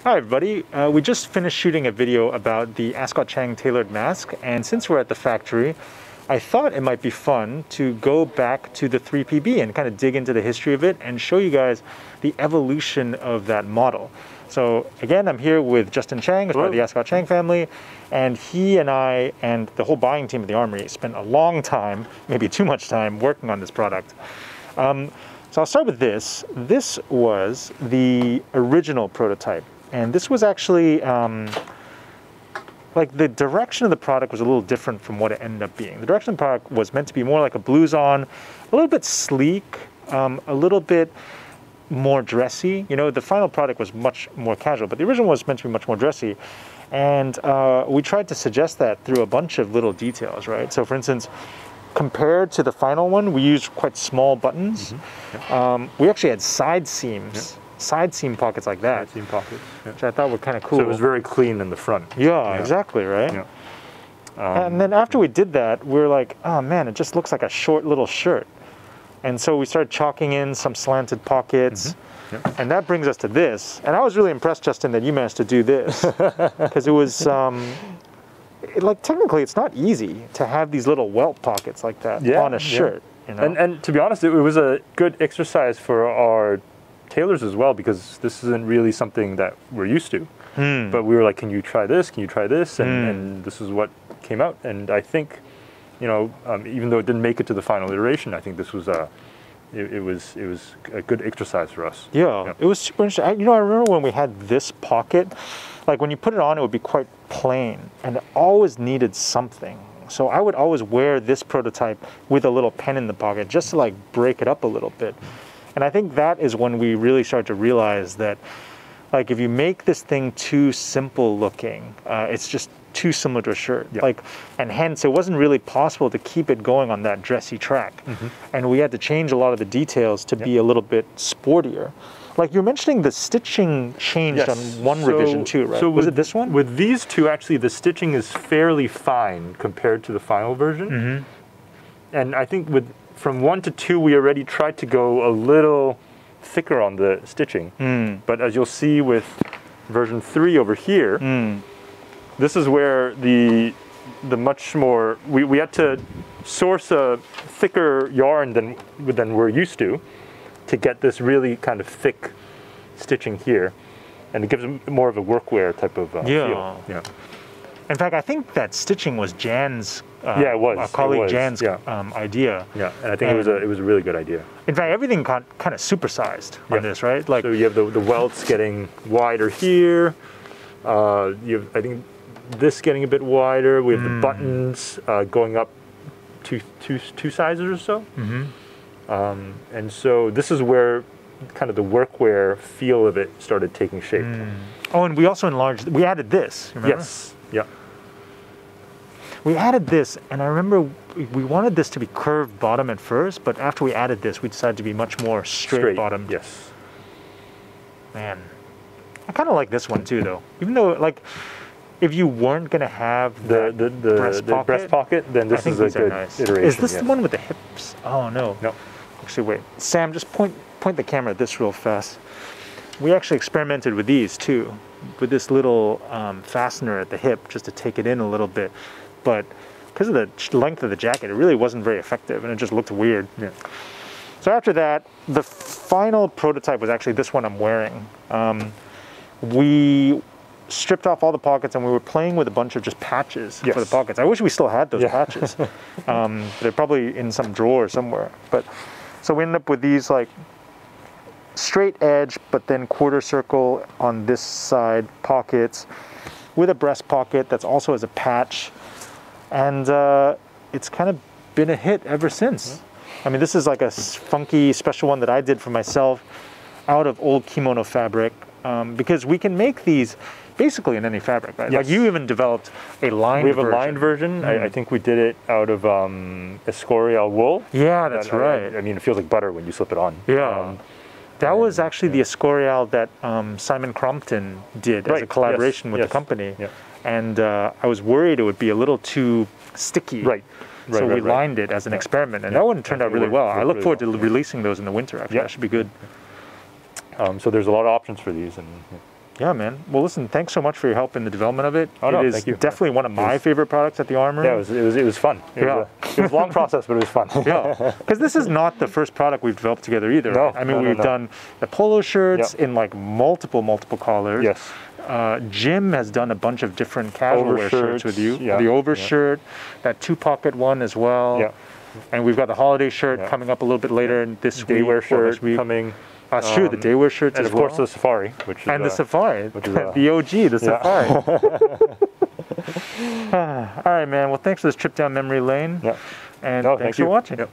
Hi everybody, we just finished shooting a video about the Ascot Chang tailored mask, and since we're at the factory, I thought it might be fun to go back to the 3PB and kind of dig into the history of it and show you guys the evolution of that model. So again, I'm here with Justin Chang, as part of the Ascot Chang family, and he and I and the whole buying team at the Armoury spent a long time, maybe too much time, working on this product. So I'll start with this. This was the original prototype. And this was actually, like the direction of the product was a little different from what it ended up being. The direction of the product was meant to be more like a blouson, a little bit sleek, a little bit more dressy. You know, the final product was much more casual, but the original was meant to be much more dressy. And we tried to suggest that through a bunch of little details, right? So for instance, compared to the final one, we used quite small buttons. We actually had side seams. Side seam pockets like that. Side seam pockets, which I thought were kind of cool. So it was very clean in the front. Yeah, exactly, right? And then after we did that, we were like, oh man, it just looks like a short little shirt. And so we started chalking in some slanted pockets. And that brings us to this. And I was really impressed, Justin, that you managed to do this. Because it was, like technically it's not easy to have these little welt pockets like that on a shirt. You know? And to be honest, it was a good exercise for our tailors as well, because this isn't really something that we're used to. But we were like, can you try this? Can you try this? And this is what came out. And I think, you know, even though it didn't make it to the final iteration, I think this was it was a good exercise for us. Yeah, it was super interesting. You know, I remember when we had this pocket, like when you put it on, it would be quite plain, and it always needed something. So I would always wear this prototype with a little pen in the pocket just to like break it up a little bit. And I think that is when we really start to realize that, like, if you make this thing too simple looking, it's just too similar to a shirt. Like, and hence it wasn't really possible to keep it going on that dressy track. And we had to change a lot of the details to be a little bit sportier. Like you're mentioning, the stitching changed on one revision too, right? So was it this one? With these two, actually, the stitching is fairly fine compared to the final version. And I think from 1 to 2, we already tried to go a little thicker on the stitching. But as you'll see with version 3 over here, this is where the much more, we had to source a thicker yarn than we're used to get this really kind of thick stitching here. And it gives more of a workwear type of feel. In fact, I think that stitching was Jan's, it was. our colleague Jan's idea. Yeah, and I think it was a really good idea. In fact, everything got kind of supersized on this, right? Like, so you have the welts getting wider here. You have, I think, this getting a bit wider. We have the buttons going up two sizes or so. And so this is where kind of the workwear feel of it started taking shape. Oh, and we also enlarged, we added this, remember? Yes. Yeah. We added this, and I remember we wanted this to be curved bottom at first, but after we added this, we decided to be much more straight bottom. Yes. Man, I kind of like this one too, though. Even though, like, if you weren't gonna have the breast pocket, then this is a good iteration. Is this the one with the hips? Oh no. No. Actually, wait. Sam, just point the camera at this real fast. We actually experimented with these too, with this little fastener at the hip, just to take it in a little bit. But because of the length of the jacket, it really wasn't very effective, and it just looked weird. So after that, the final prototype was actually this one I'm wearing. We stripped off all the pockets, and we were playing with a bunch of just patches for the pockets. I wish we still had those patches. They're probably in some drawer somewhere. But so we ended up with these like straight edge, but then quarter circle on this side pockets, with a breast pocket that's also as a patch. And it's kind of been a hit ever since. I mean, this is like a funky special one that I did for myself out of old kimono fabric, because we can make these basically in any fabric, right? Like you even developed a lined version. We have a lined version. I think we did it out of Escorial wool. Yeah, that's right. I mean, it feels like butter when you slip it on. Yeah. That was actually the Escorial that Simon Crompton did as a collaboration with the company. And I was worried it would be a little too sticky. So we lined it as an experiment, and that one turned out really well. I look forward to releasing those in the winter, actually. That should be good. So there's a lot of options for these. And Yeah, man. Well, listen, thanks so much for your help in the development of it. Oh, no, it is thank you. definitely one of my favorite products at the Armoury. Yeah, it was fun. It was a long process, but it was fun. Yeah, because this is not the first product we've developed together either. No, right? I mean, no, we've done the polo shirts Yep. in like multiple colors. Yes. Jim has done a bunch of different casual wear shirts with you. Yeah. The overshirt, that 2-pocket one as well. Yeah. And we've got the holiday shirt Yeah. coming up a little bit later in this Day week. wear or shirt this week. coming. That's true, the day wear shirts And as of course well. the safari, which is, And the safari, which is, the OG, the safari. All right, man. Well, thanks for this trip down memory lane. Yeah. And No, thanks thank for you. watching. Yep.